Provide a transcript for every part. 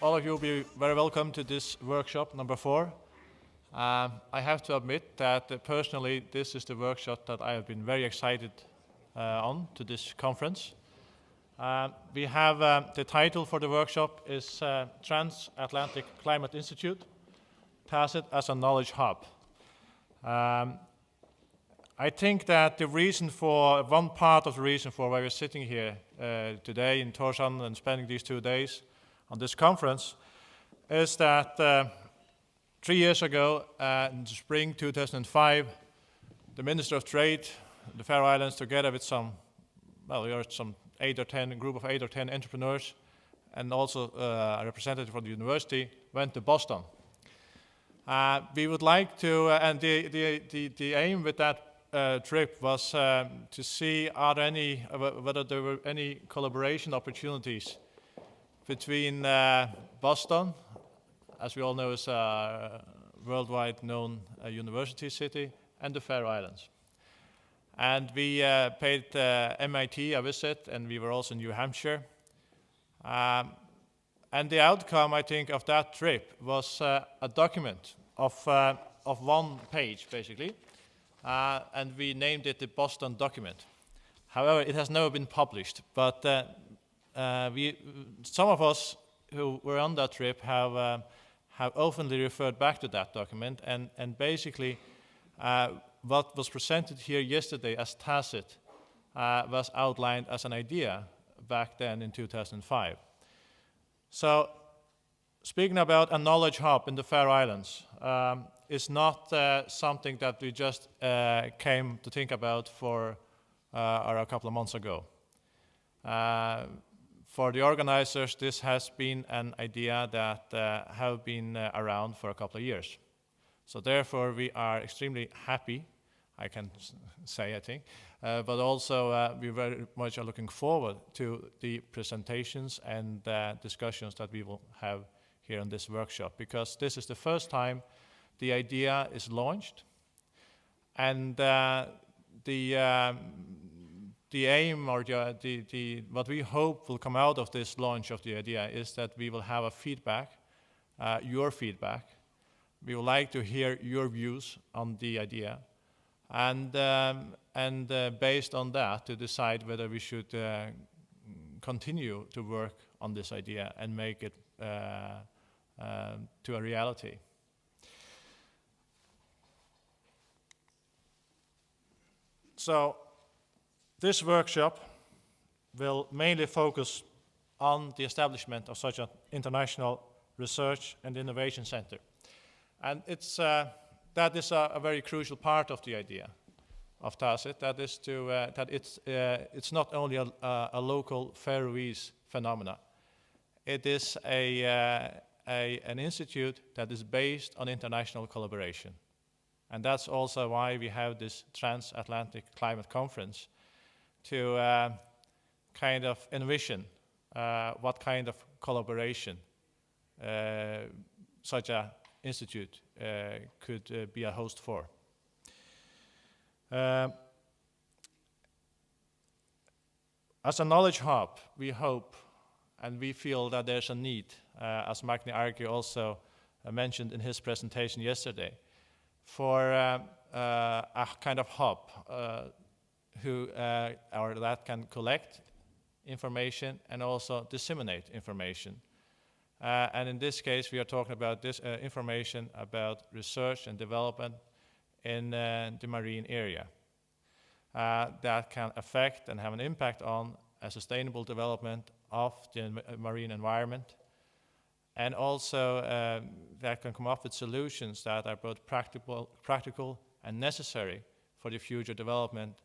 all of you will be very welcome to this workshop number 4. I have to admit that personally this is the workshop that I have been very excited on to this conference. We have the title for the workshop is Transatlantic Climate Institute, TACIT as a Knowledge Hub. I think that one part of the reason for why we're sitting here today in Tórshavn and spending these 2 days on this conference is that 3 years ago, in the spring 2005, the Minister of Trade, the Faroe Islands, together with some 8 or 10, a group of 8 or 10 entrepreneurs, and also a representative from the university, went to Boston. We would like to, and the aim with that trip was to see whether there were any collaboration opportunities between Boston, as we all know is a worldwide known university city, and the Faroe Islands. And we paid MIT a visit, and we were also in New Hampshire. And the outcome, I think, of that trip was a document of 1 page, basically, and we named it the Boston document. However, it has never been published, but some of us who were on that trip have oftenly referred back to that document, and basically what was presented here yesterday as TACIT was outlined as an idea back then in 2005. So, speaking about a knowledge hub in the Faroe Islands is not something that we just came to think about for a couple of months ago. For the organizers, this has been an idea that have been around for a couple of years. So therefore, we are extremely happy, I can say, I think, but also we very much are looking forward to the presentations and discussions that we will have here in this workshop, because this is the first time the idea is launched, and the aim or what we hope will come out of this launch of the idea is that we will have a feedback, your feedback. We would like to hear your views on the idea, and based on that to decide whether we should continue to work on this idea and make it to a reality. So, this workshop will mainly focus on the establishment of such an international research and innovation center. And that is a very crucial part of the idea of TACIT. That is that it's not only a local Faroese phenomena. It is an institute that is based on international collaboration. And that's also why we have this Transatlantic Climate Conference, to kind of envision what kind of collaboration such an institute could be a host for. As a knowledge hub, we hope and we feel that there's a need, as Magni Arki also mentioned in his presentation yesterday, for a kind of hub that can collect information and also disseminate information. And in this case, we are talking about this information about research and development in the marine area that can affect and have an impact on a sustainable development of the marine environment, and also that can come up with solutions that are both practical and necessary for the future development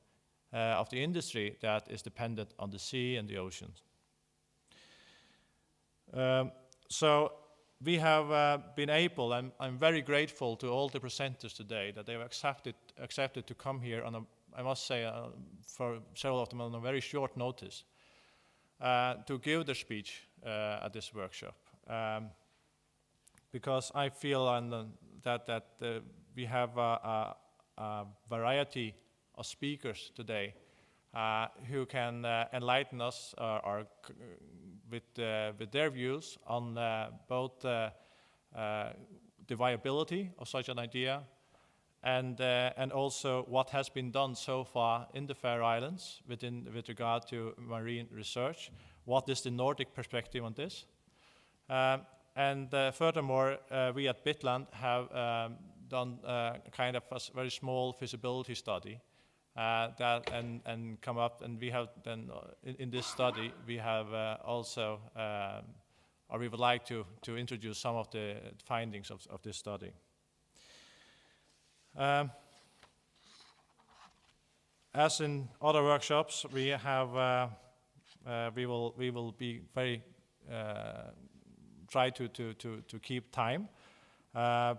of the industry that is dependent on the sea and the oceans. So we have been able, and I'm very grateful to all the presenters today that they have accepted to come here on I must say, for several of them on a very short notice, to give their speech at this workshop. Because I feel that we have a variety of speakers today who can enlighten us or with their views on both the viability of such an idea and also what has been done so far in the Faroe Islands with regard to marine research. What is the Nordic perspective on this? Furthermore, we at Bitland have done kind of a very small feasibility study and come up, and we have then in this study we have also, or we would like to introduce some of the findings of this study. As in other workshops, we have we will be very try to keep time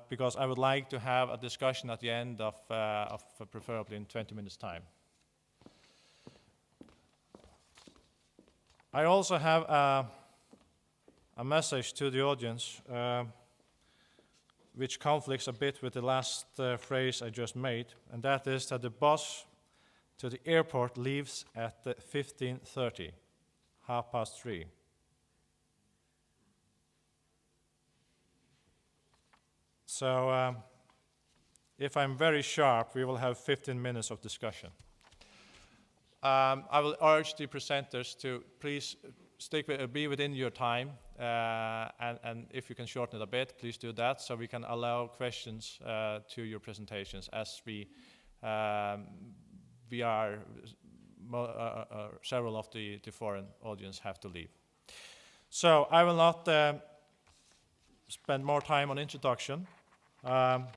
because I would like to have a discussion at the end of preferably in 20 minutes time. I also have a message to the audience which conflicts a bit with the last phrase I just made, and that is that the bus to the airport leaves at 15:30, 3:30. So if I'm very sharp, we will have 15 minutes of discussion. I will urge the presenters to please be within your time, and if you can shorten it a bit, please do that, so we can allow questions to your presentations, as we are several of the foreign audience have to leave. So I will not spend more time on introduction.